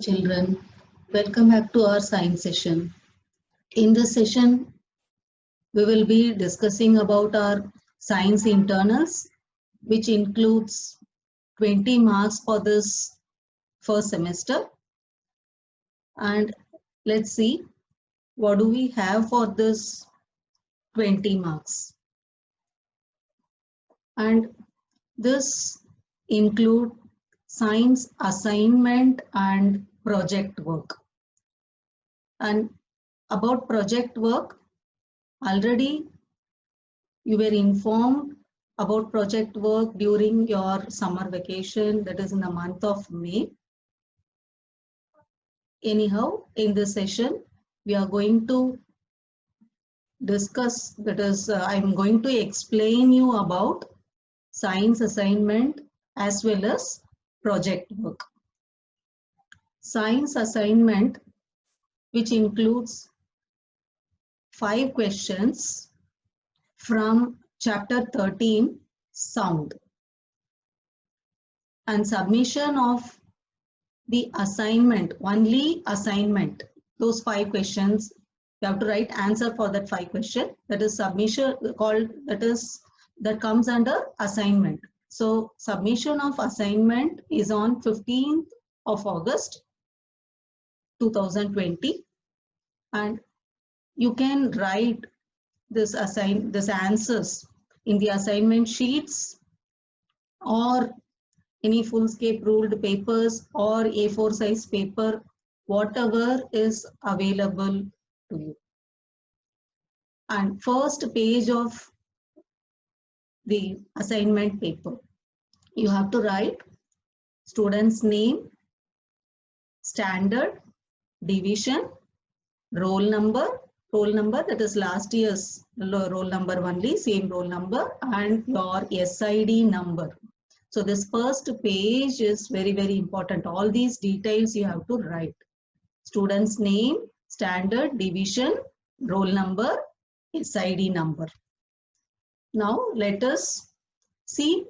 Children, welcome back to our science session. In this session, we will be discussing about our science internals, which includes 20 marks for this first semester. And let's see, what do we have for this 20 marks? And this include science assignment and project work. And about project work, already you were informed about project work during your summer vacation, that is in the month of May. Anyhow, in this session, we are going to discuss, that is, I'm going to explain you about science assignment as well as project work. Science assignment, which includes 5 questions from chapter 13, sound, and submission of the assignment, only assignment, those 5 questions, you have to write answer for that 5 question. That is submission called, that comes under assignment. So submission of assignment is on 15th of August 2020, and you can write this answers in the assignment sheets or any full-scape ruled papers or A4 size paper, whatever is available to you. And first page of the assignment paper, you have to write student's name, standard, division, roll number that is last year's roll number only, same roll number, and your SID number. So this first page is very, very important. All these details you have to write. Student's name, standard, division, roll number, SID number. Now let us see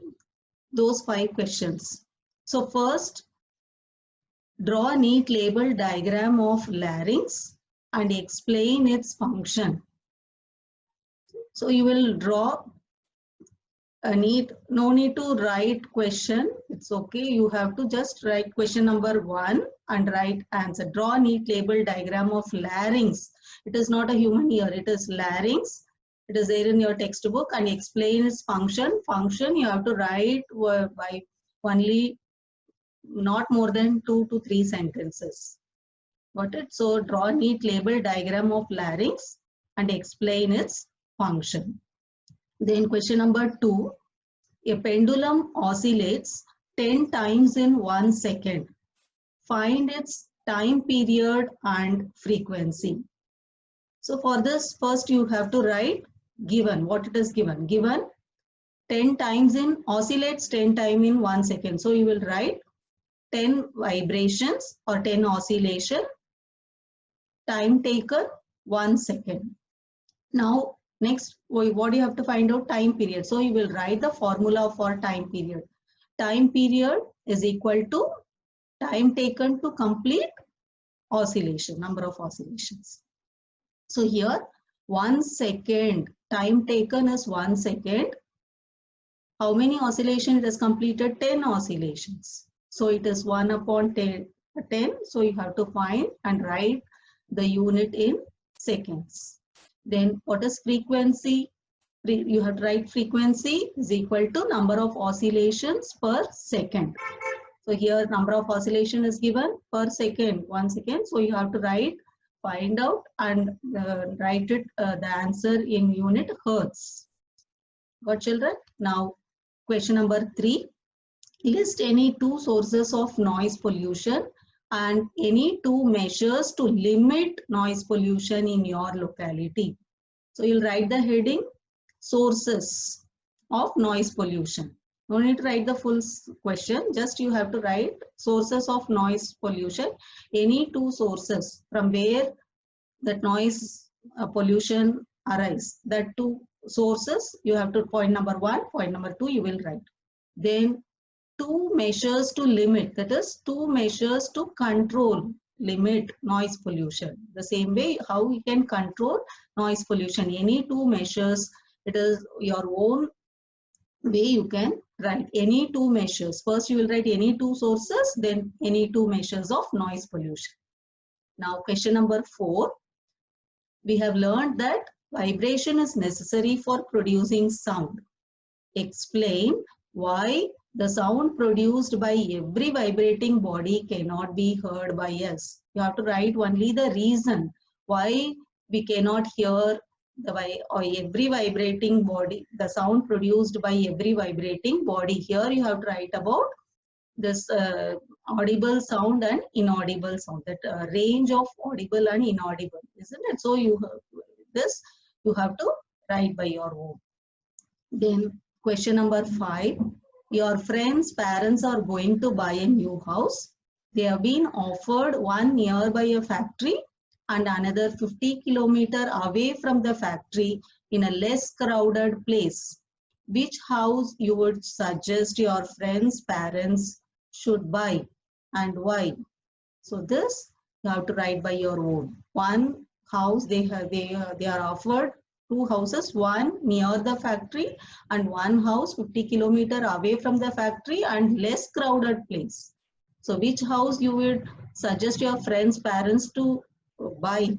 those 5 questions. So first, draw a neat label diagram of larynx and explain its function. So you will draw a neat, no need to write question, it's okay. You have to just write question number 1 and write answer. Draw a neat label diagram of larynx. It is not a human ear, it is larynx. It is there in your textbook, and explain its function. Function you have to write by only not more than 2 to 3 sentences. Got it? So draw a neat label diagram of larynx and explain its function. Then question number 2, a pendulum oscillates 10 times in 1 second. Find its time period and frequency. So for this, first you have to write given, what it is given. Given 10 times in, oscillates 10 times in 1 second. So you will write 10 vibrations or 10 oscillation, time taken 1 second. Now next, what you have to find out? Time period. So you will write the formula for time period. Time period is equal to time taken to complete oscillation, number of oscillations. So here 1 second, time taken is 1 second. How many oscillations it has completed? 10 oscillations. So it is 1 upon 10. So you have to find and write the unit in seconds. Then what is frequency? You have to write frequency is equal to number of oscillations per second. So here number of oscillation is given per second, 1 second. So you have to write, find out and write it the answer in unit hertz. Got children? Now question number 3, list any 2 sources of noise pollution and any 2 measures to limit noise pollution in your locality. So you'll write the heading sources of noise pollution. No need to write the full question, just you have to write sources of noise pollution, any 2 sources from where that noise pollution arise. That 2 sources you have to, point number 1, point number 2 you will write. Then two measures to limit, that is two measures to control, limit noise pollution. The same way how we can control noise pollution, any two measures, it is your own way you can write any two measures. First you will write any two sources, then any two measures of noise pollution. Now question number 4, we have learned that vibration is necessary for producing sound. Explain why the sound produced by every vibrating body cannot be heard by us. You have to write only the reason why we cannot hear every vibrating body, the sound produced by every vibrating body. Here you have to write about this audible sound and inaudible sound, that range of audible and inaudible, isn't it? So you have to write by your own. Then question number 5, your friends' parents are going to buy a new house. They have been offered one nearby a factory and another 50 kilometers away from the factory in a less crowded place. Which house you would suggest your friends' parents should buy and why? So this you have to write by your own. One house they are offered, two houses, one near the factory and one house 50 kilometers away from the factory and less crowded place. So which house you would suggest your friends' parents to buy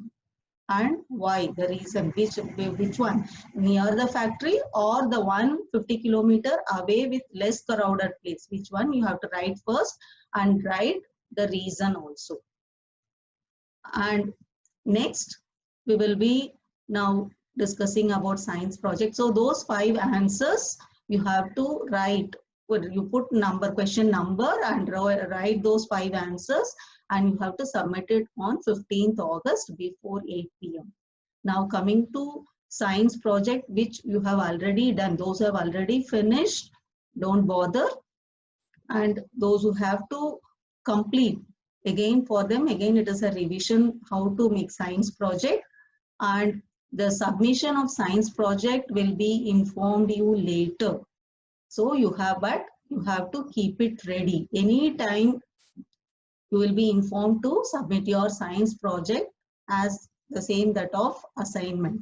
and why? The reason, which one, near the factory or the one 50 kilometers away with less crowded place? Which one you have to write first and write the reason also. And next we will be now discussing about science project. So those 5 answers you have to write. You put question number and write those 5 answers, and you have to submit it on 15th August before 8 p.m. Now coming to science project, which you have already done. Those who have already finished, don't bother. And those who have to complete, again for them, again it is a revision how to make science project, and the submission of science project will be informed you later. So you have to keep it ready. Anytime you will be informed to submit your science project as the same that of assignment.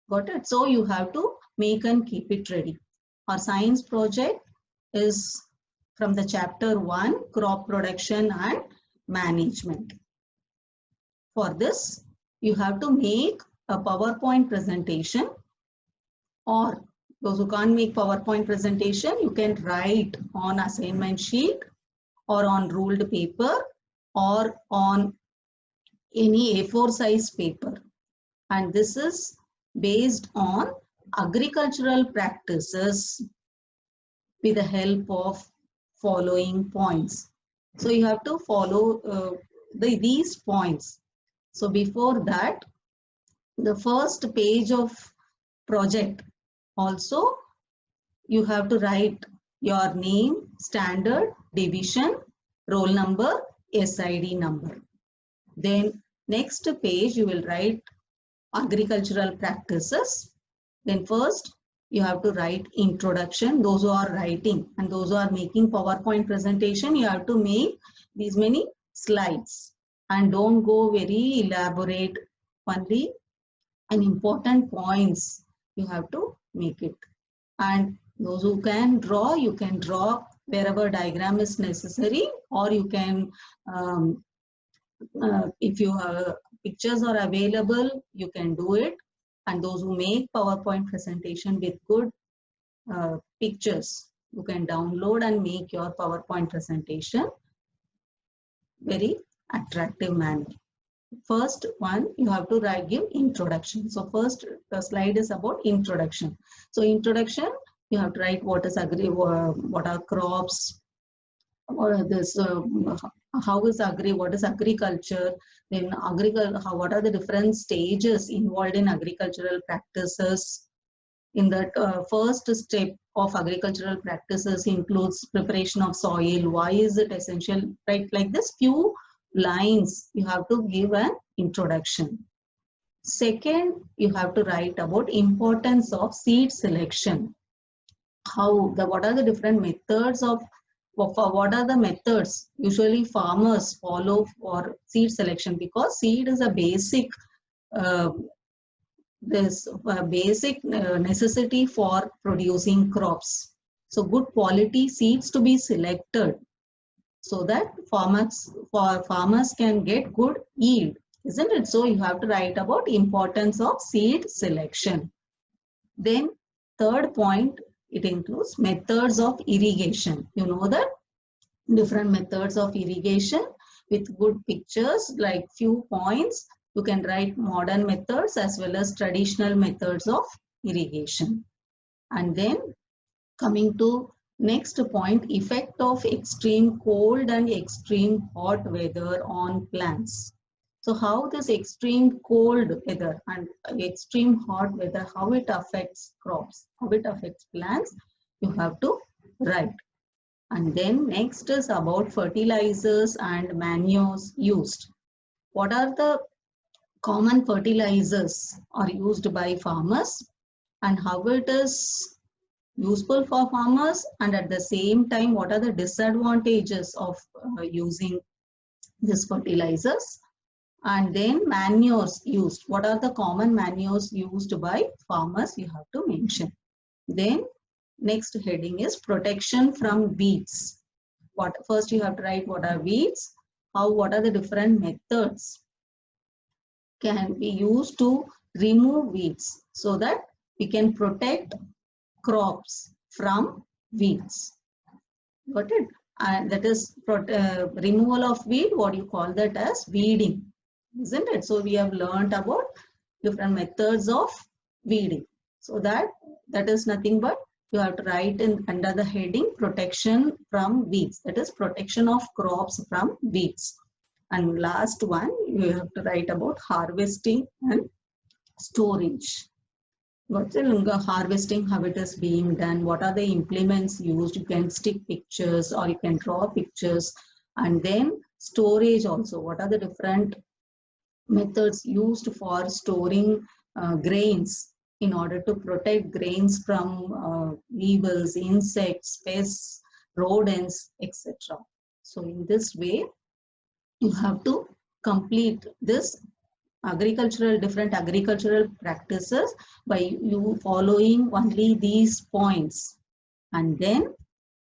Got it? So you have to make and keep it ready. Our science project is from the chapter 1, crop production and management. For this, you have to make a PowerPoint presentation, or those who can't make PowerPoint presentation, you can write on assignment sheet or on ruled paper or on any A4 size paper. And this is based on agricultural practices with the help of following points. So you have to follow these points. So before that, the first page of project also you have to write your name, standard, division, roll number, SID number. Then next page you will write agricultural practices. Then first you have to write introduction. Those who are writing and those who are making PowerPoint presentation, you have to make these many slides and don't go very elaborate. Only an important points you have to make it. And those who can draw, you can draw wherever diagram is necessary, or you can if you have pictures are available, you can do it. And those who make PowerPoint presentation with good pictures, you can download and make your PowerPoint presentation very attractive manner. First one, you have to give introduction. So first the slide is about introduction. So introduction, you have to write what is what are crops, or this how is what is agriculture, then what are the different stages involved in agricultural practices. In that first step of agricultural practices includes preparation of soil. Why is it essential? Right, like this few lines you have to give an introduction. Second, you have to write about importance of seed selection. What are the different methods of For what are the methods usually farmers follow for seed selection? Because seed is a basic necessity for producing crops. So good quality seeds to be selected so that farmers can get good yield, isn't it? So you have to write about importance of seed selection. Then third point, it includes methods of irrigation. You know that different methods of irrigation with good pictures, like few points. You can write modern methods as well as traditional methods of irrigation. And then coming to next point, effect of extreme cold and extreme hot weather on plants. So how this extreme cold weather and extreme hot weather, how it affects crops, how it affects plants, you have to write. And then next is about fertilizers and manures used. What are the common fertilizers are used by farmers and how it is useful for farmers, and at the same time what are the disadvantages of using these fertilizers. And then manures used. What are the common manures used by farmers? You have to mention. Then next heading is protection from weeds. First you have to write what are weeds, what are the different methods can be used to remove weeds so that we can protect crops from weeds. Got it? And that is removal of weed, what you call that as weeding, isn't it? So we have learned about different methods of weeding. So that is nothing but you have to write in under the heading protection from weeds. That is protection of crops from weeds. And last one, you have to write about harvesting and storage. What's the harvesting, how it is being done, what are the implements used, you can stick pictures or you can draw pictures. And then storage also, what are the different methods used for storing grains in order to protect grains from weevils, insects, pests, rodents, etc. So in this way, you have to complete this different agricultural practices by you following only these points. And then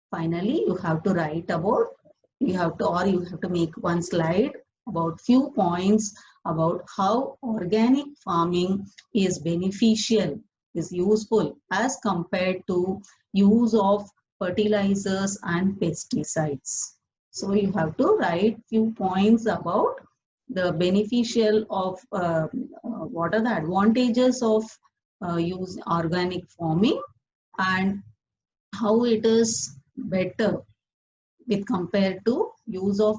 finally you have to write about, you have to make one slide about few points about how organic farming is beneficial, is useful as compared to use of fertilizers and pesticides. So you have to write few points about the beneficial of what are the advantages of use organic farming and how it is better with compared to use of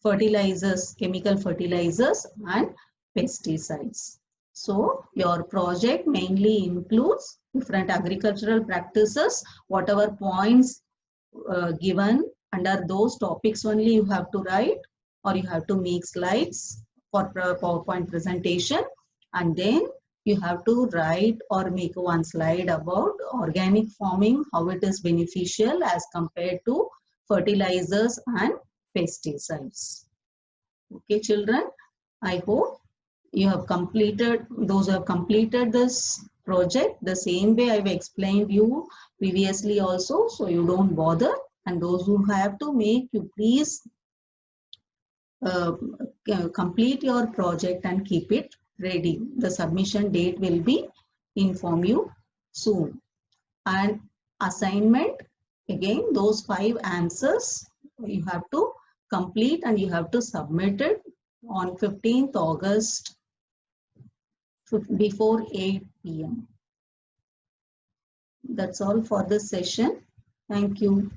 fertilizers, chemical fertilizers and pesticides. So your project mainly includes different agricultural practices, whatever points given under those topics only you have to write, or you have to make slides for PowerPoint presentation, and then you have to write or make one slide about organic farming, how it is beneficial as compared to fertilizers and pesticides. Okay, children, I hope you have completed, those who have completed this project the same way I've explained you previously also, so you don't bother. And those who have to make, you please complete your project and keep it ready. The submission date will be inform you soon. And assignment, again, those 5 answers you have to complete and you have to submit it on 15th August before 8 p.m. That's all for this session. Thank you.